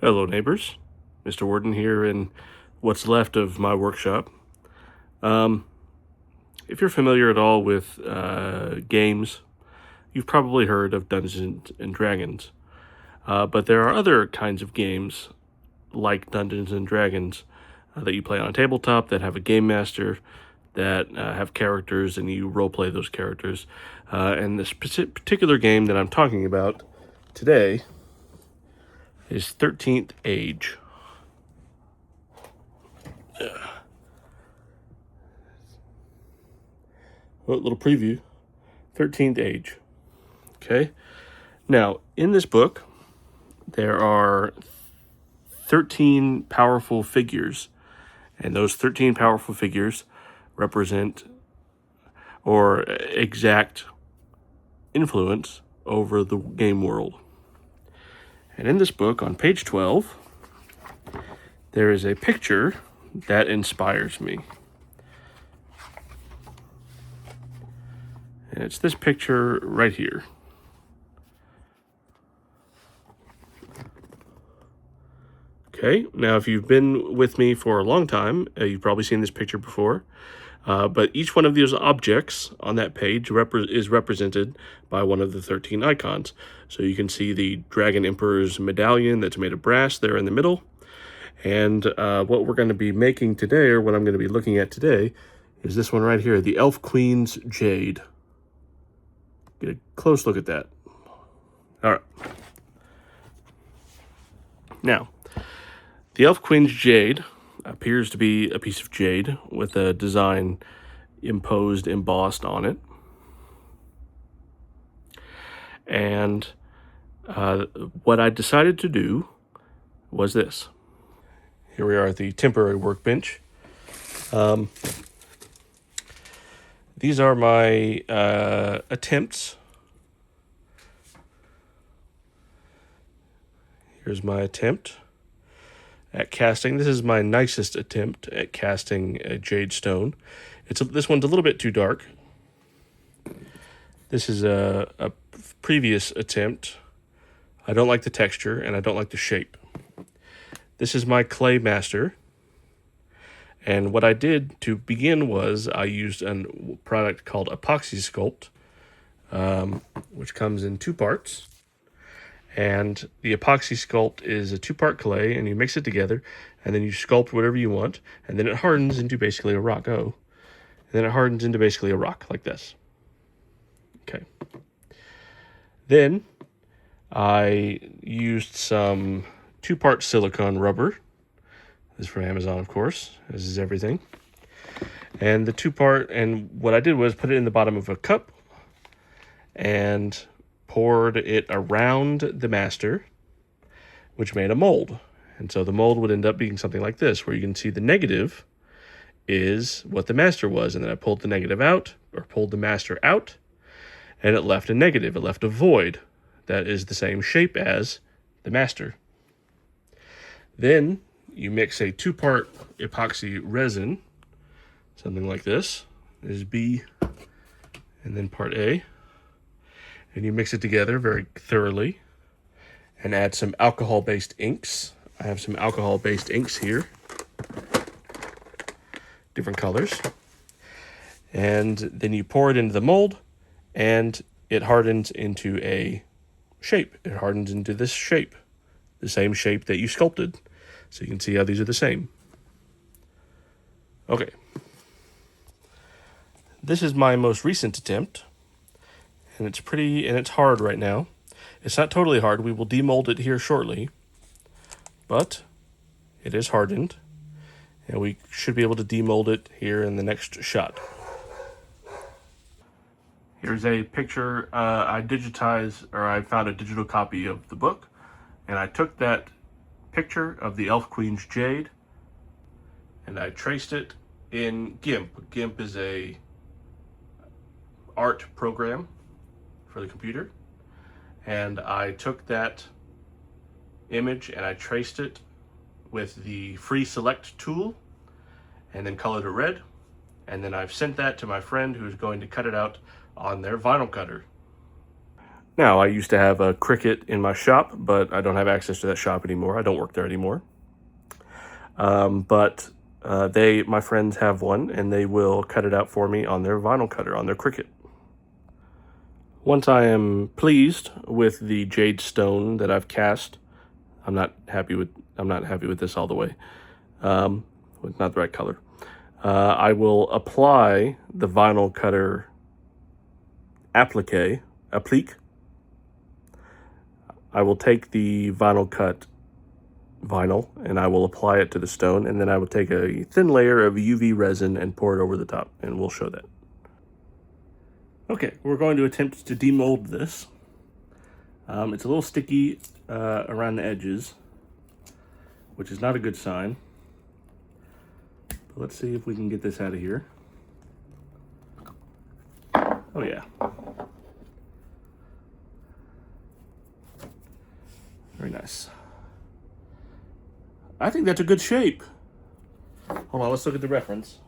Hello neighbors, Mr. Warden here in what's left of my workshop. If you're familiar at all with games, you've probably heard of Dungeons and Dragons. But there are other kinds of games like Dungeons and Dragons that you play on a tabletop that have a game master, that have characters and you roleplay those characters. And this particular game that I'm talking about today is 13th Age. Well, little preview. 13th Age. Okay. Now, in this book, there are 13 powerful figures, and those 13 powerful figures represent or exact influence over the game world. And in this book, on page 12, there is a picture that inspires me. And it's this picture right here. Okay, now if you've been with me for a long time, you've probably seen this picture before. But each one of these objects on that page is represented by one of the 13 icons. So you can see the Dragon Emperor's medallion that's made of brass there in the middle. And what we're going to be making today, or what I'm going to be looking at today, is this one right here, the Elf Queen's Jade. Get a close look at that. All right. Now, the Elf Queen's Jade appears to be a piece of jade with a design embossed on it. And what I decided to do was this. Here we are at the temporary workbench. These are my attempts. Here's my attempt at casting. This is my nicest attempt at casting a jade stone. This one's a little bit too dark. This is a previous attempt. I don't like the texture and I don't like the shape. This is my clay master. And what I did to begin was I used a product called Epoxy Sculpt, which comes in two parts. And the Epoxy Sculpt is a two-part clay, and you mix it together, and then you sculpt whatever you want, and then it hardens into basically a rock. And then it hardens into basically a rock, like this. Okay. Then I used some two-part silicone rubber. This is from Amazon, of course. This is everything. And the two-part, and what I did was put it in the bottom of a cup, and poured it around the master, which made a mold. And so the mold would end up being something like this, where you can see the negative is what the master was. And then I pulled the negative out, or pulled the master out, and it left a negative. It left a void that is the same shape as the master. Then you mix a two-part epoxy resin, something like this. This is B, and then part A. And you mix it together very thoroughly and add some alcohol-based inks. I have some alcohol-based inks here, different colors. And then you pour it into the mold and it hardens into a shape. It hardens into this shape, the same shape that you sculpted. So you can see how these are the same. Okay. This is my most recent attempt. And it's hard right now. It's not totally hard. We will demold it here shortly. But it is hardened. And we should be able to demold it here in the next shot. Here's a picture. I found a digital copy of the book. And I took that picture of the Elf Queen's Jade. And I traced it in GIMP. GIMP is a art program for the computer, and I took that image and I traced it with the free select tool and then colored it red, and then I've sent that to my friend who's going to cut it out on their vinyl cutter. Now, I used to have a Cricut in my shop, but I don't have access to that shop anymore. I don't work there anymore. But my friends have one, and they will cut it out for me on their vinyl cutter, on their Cricut. Once I am pleased with the jade stone that I've cast, I'm not happy with this all the way. With not the right color. I will apply the vinyl cutter applique. I will take the vinyl cut vinyl and I will apply it to the stone, and then I will take a thin layer of UV resin and pour it over the top, and we'll show that. Okay, we're going to attempt to demold this. It's a little sticky around the edges, which is not a good sign. But let's see if we can get this out of here. Oh yeah. Very nice. I think that's a good shape. Hold on, let's look at the reference.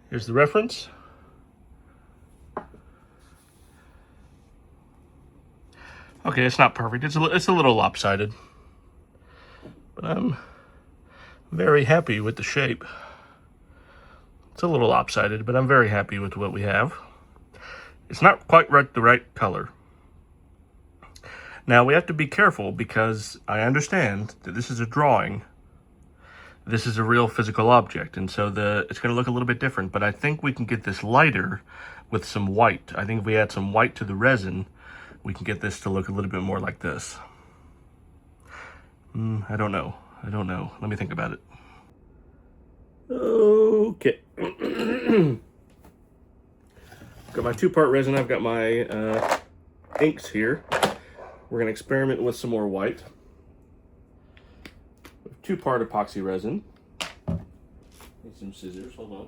Here's the reference. Okay, it's not perfect. It's a little lopsided. But I'm very happy with the shape. It's a little lopsided, but I'm very happy with what we have. It's not quite the right color. Now, we have to be careful because I understand that this is a drawing. This is a real physical object, and so it's going to look a little bit different, but I think we can get this lighter with some white. I think if we add some white to the resin, we can get this to look a little bit more like this. I don't know. Let me think about it. Okay. Got my 2-part resin. I've got my inks here. We're going to experiment with some more white. 2-part epoxy resin. Need some scissors. Hold on.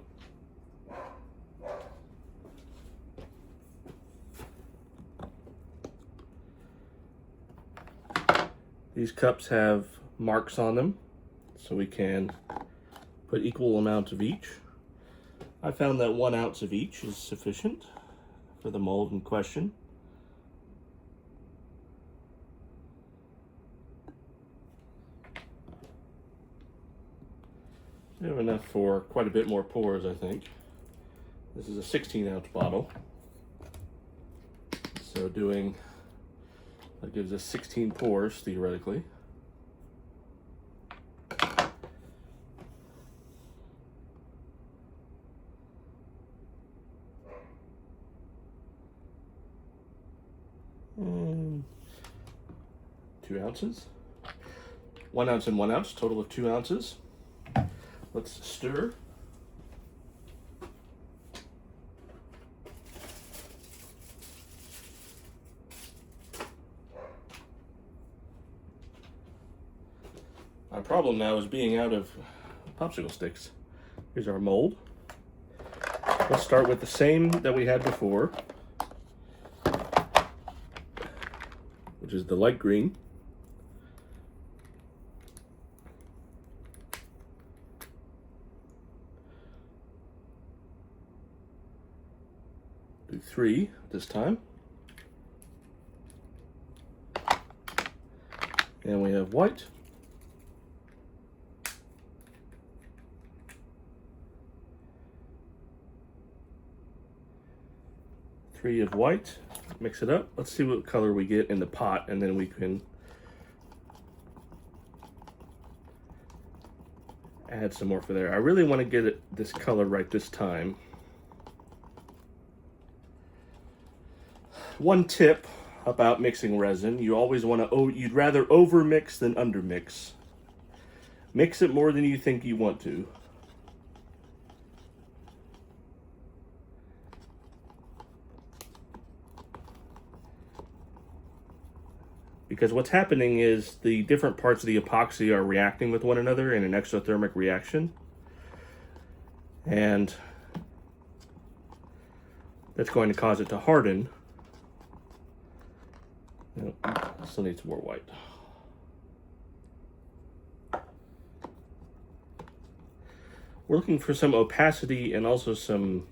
These cups have marks on them, so we can put equal amounts of each. I found that 1 ounce of each is sufficient for the mold in question. We have enough for quite a bit more pours, I think. This is a 16-ounce bottle. So that gives us 16 pours, theoretically. And 2 ounces. 1 ounce and 1 ounce, total of 2 ounces. Let's stir. My problem now is being out of popsicle sticks. Here's our mold. Let's start with the same that we had before, which is the light green. Do 3 this time. And we have white. Three of white. Mix it up. Let's see what color we get in the pot, and then we can add some more for there. I really want to get this color right this time. One tip about mixing resin: you always want to, you'd rather over mix than under mix. Mix it more than you think you want to. Because what's happening is the different parts of the epoxy are reacting with one another in an exothermic reaction. And that's going to cause it to harden. Still need some more white. we're looking for some opacity, and also some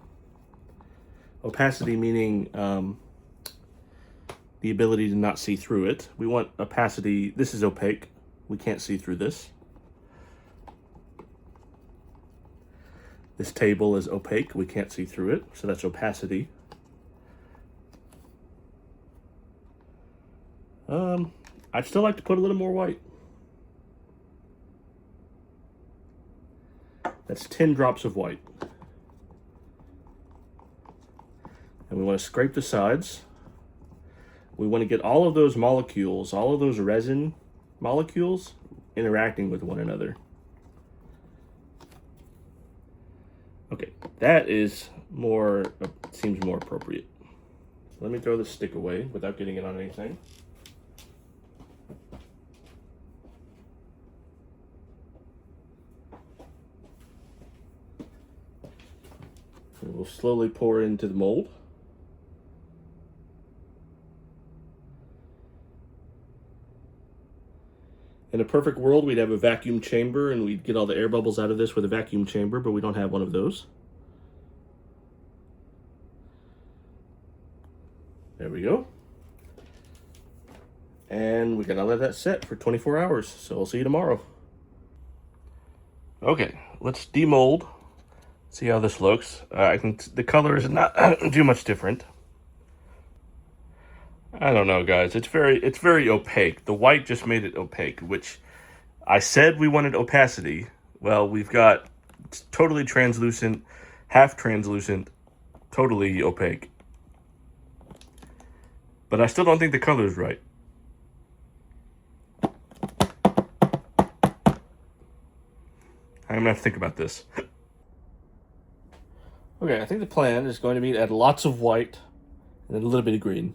opacity meaning the ability to not see through it. We want opacity. This is opaque. We can't see through this. This table is opaque. We can't see through it, so that's opacity. I'd still like to put a little more white. That's 10 drops of white. And we want to scrape the sides. We want to get all of those molecules, all of those resin molecules interacting with one another. Okay, that is more, seems more appropriate. Let me throw this stick away without getting it on anything. And we'll slowly pour into the mold. In a perfect world, we'd have a vacuum chamber and we'd get all the air bubbles out of this with a vacuum chamber, but we don't have one of those. There we go. And we're gonna let that set for 24 hours, so we'll see you tomorrow. Okay, let's demold. See how this looks. The color is not too much different. I don't know, guys. It's very opaque. The white just made it opaque, which I said we wanted opacity. Well, we've got totally translucent, half translucent, totally opaque. But I still don't think the color is right. I'm gonna have to think about this. Okay, I think the plan is going to be to add lots of white and then a little bit of green.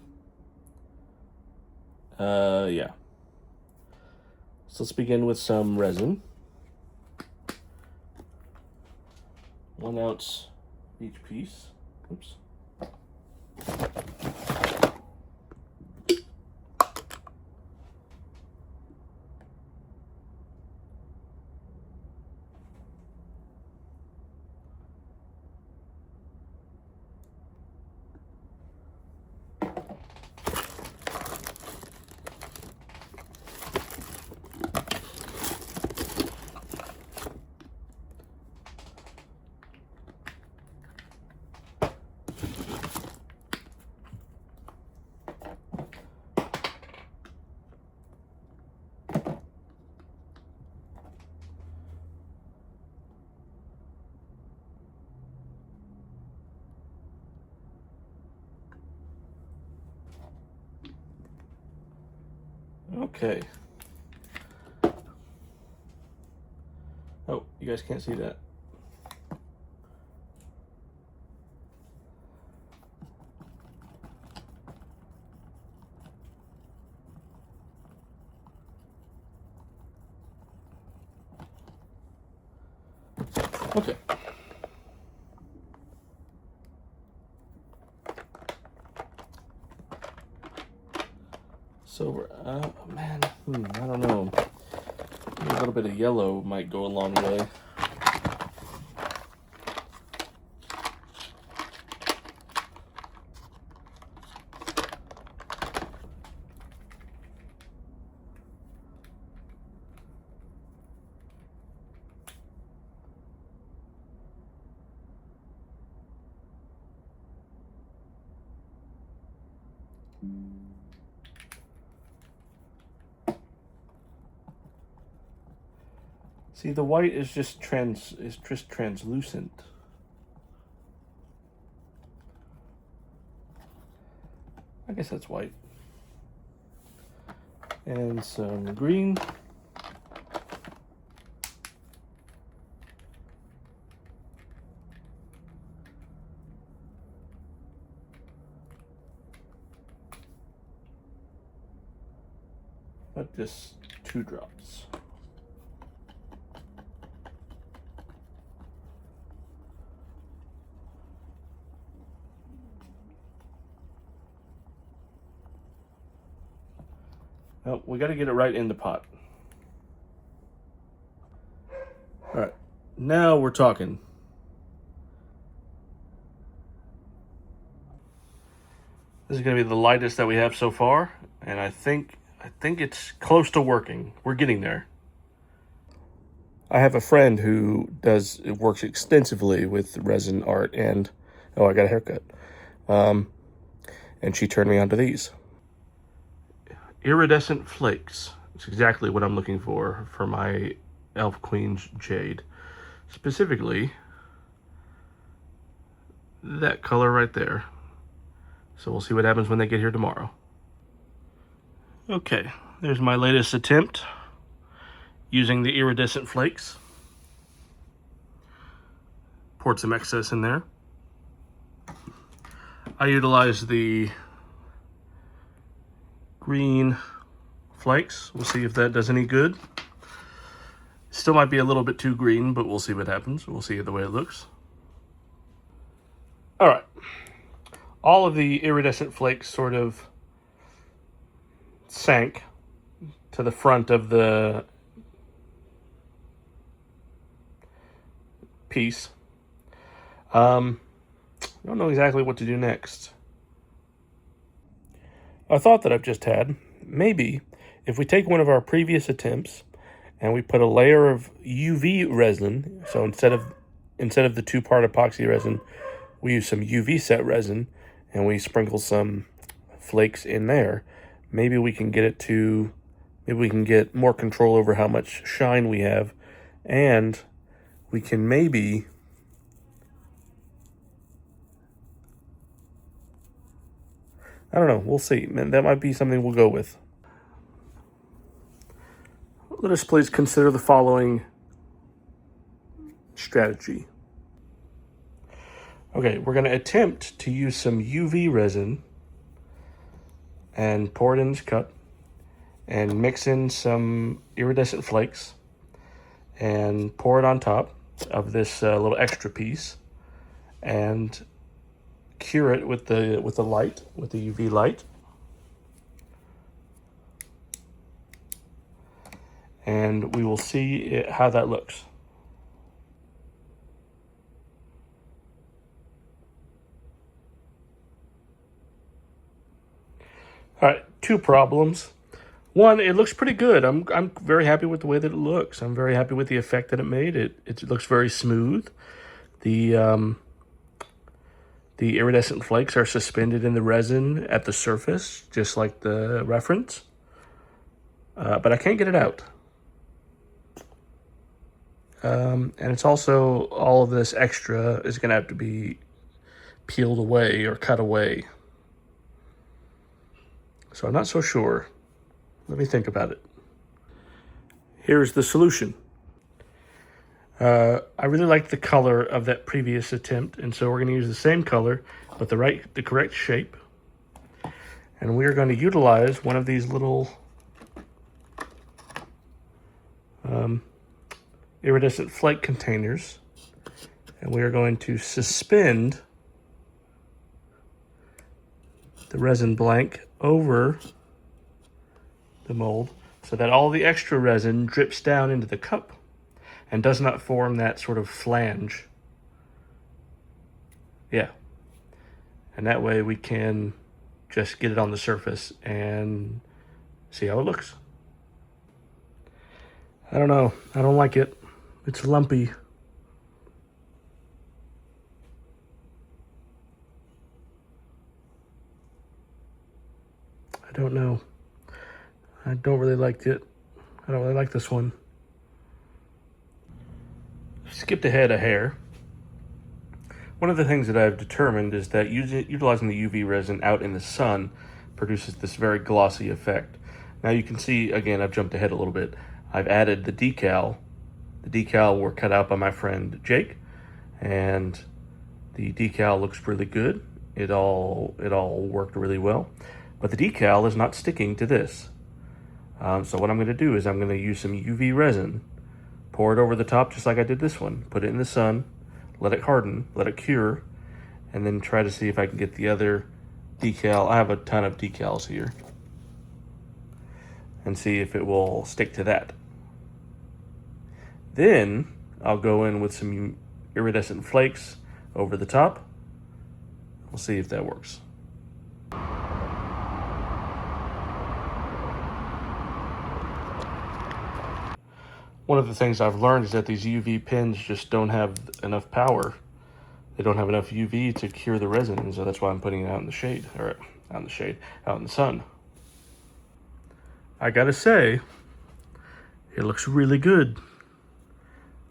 Yeah. So let's begin with some resin. 1 ounce each piece. Oops. Okay. Oh, you guys can't see that. Okay. So we're, man, I don't know. A little bit of yellow might go a long way. See, the white is just translucent. I guess that's white. And some green. But just 2 drops. Oh, we got to get it right in the pot. All right, Now we're talking. This is going to be the lightest that we have so far, and I think it's close to working. We're getting there. I have a friend who works extensively with resin art, and I got a haircut. And she turned me onto these iridescent flakes. It's exactly what I'm looking for my Elf Queen's Jade. Specifically, that color right there. So we'll see what happens when they get here tomorrow. Okay, there's my latest attempt using the iridescent flakes. Poured some excess in there. I utilized the green flakes. We'll see if that does any good. Still might be a little bit too green, but we'll see what happens. We'll see the way it looks. All right. All of the iridescent flakes sort of sank to the front of the piece. I don't know exactly what to do next. A thought that I've just had, maybe if we take one of our previous attempts and we put a layer of UV resin, so instead of the 2-part epoxy resin, we use some UV set resin and we sprinkle some flakes in there, maybe we can get more control over how much shine we have, and we can maybe I don't know, we'll see. That might be something we'll go with. Let us please consider the following strategy. Okay, we're going to attempt to use some UV resin and pour it in this cup and mix in some iridescent flakes and pour it on top of this little extra piece and cure it with the light, with the UV light. And we will see how that looks. All right, 2 problems. One, it looks pretty good. I'm very happy with the way that it looks. I'm very happy with the effect that it made. It looks very smooth. The iridescent flakes are suspended in the resin at the surface, just like the reference. But I can't get it out. And it's also, all of this extra is going to have to be peeled away or cut away. So I'm not so sure. Let me think about it. Here's the solution. I really like the color of that previous attempt, and so we're going to use the same color, but the correct shape. And we are going to utilize one of these little iridescent flake containers, and we are going to suspend the resin blank over the mold so that all the extra resin drips down into the cup and does not form that sort of flange. Yeah. And that way we can just get it on the surface and see how it looks. I don't know. I don't like it. It's lumpy. I don't know. I don't really like it. I don't really like this one. Skipped ahead a hair. One of the things that I've determined is that utilizing the UV resin out in the sun produces this very glossy effect. Now you can see, again, I've jumped ahead a little bit. I've added the decal. The decal were cut out by my friend Jake, and the decal looks really good. It all worked really well, but the decal is not sticking to this. So what I'm going to do is I'm going to use some UV resin, pour it over the top just like I did this one, put it in the sun, let it harden, let it cure, and then try to see if I can get the other decal. I have a ton of decals here, and see if it will stick to that. Then I'll go in with some iridescent flakes over the top. We'll see if that works. One of the things I've learned is that these UV pens just don't have enough power. They don't have enough UV to cure the resin, and so that's why I'm putting it out in the shade, or out in the shade, out in the sun. I gotta say, it looks really good.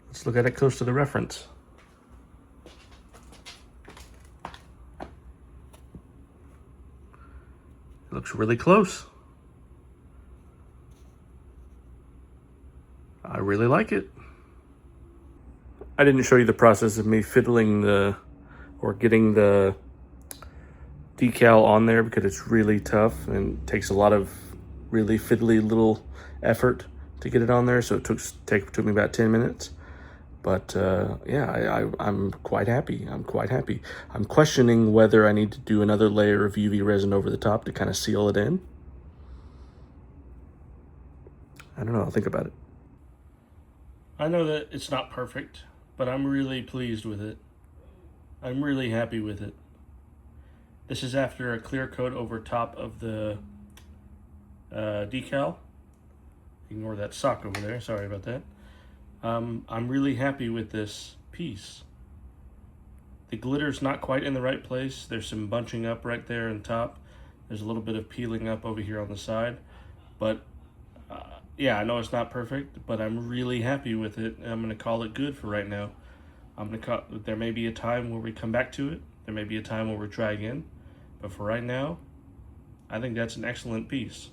Let's look at it close to the reference. It looks really close. I really like it. I didn't show you the process of me fiddling or getting the decal on there because it's really tough and takes a lot of really fiddly little effort to get it on there. So it took me about 10 minutes. But yeah, I'm quite happy. I'm quite happy. I'm questioning whether I need to do another layer of UV resin over the top to kind of seal it in. I don't know. I'll think about it. I know that it's not perfect, but I'm really pleased with it. I'm really happy with it. This is after a clear coat over top of the decal. Ignore that sock over there, sorry about that. I'm really happy with this piece. The glitter's not quite in the right place. There's some bunching up right there on top. There's a little bit of peeling up over here on the side, but yeah, I know it's not perfect, but I'm really happy with it. I'm gonna call it good for right now. There may be a time where we come back to it. There may be a time where we try again, but for right now, I think that's an excellent piece.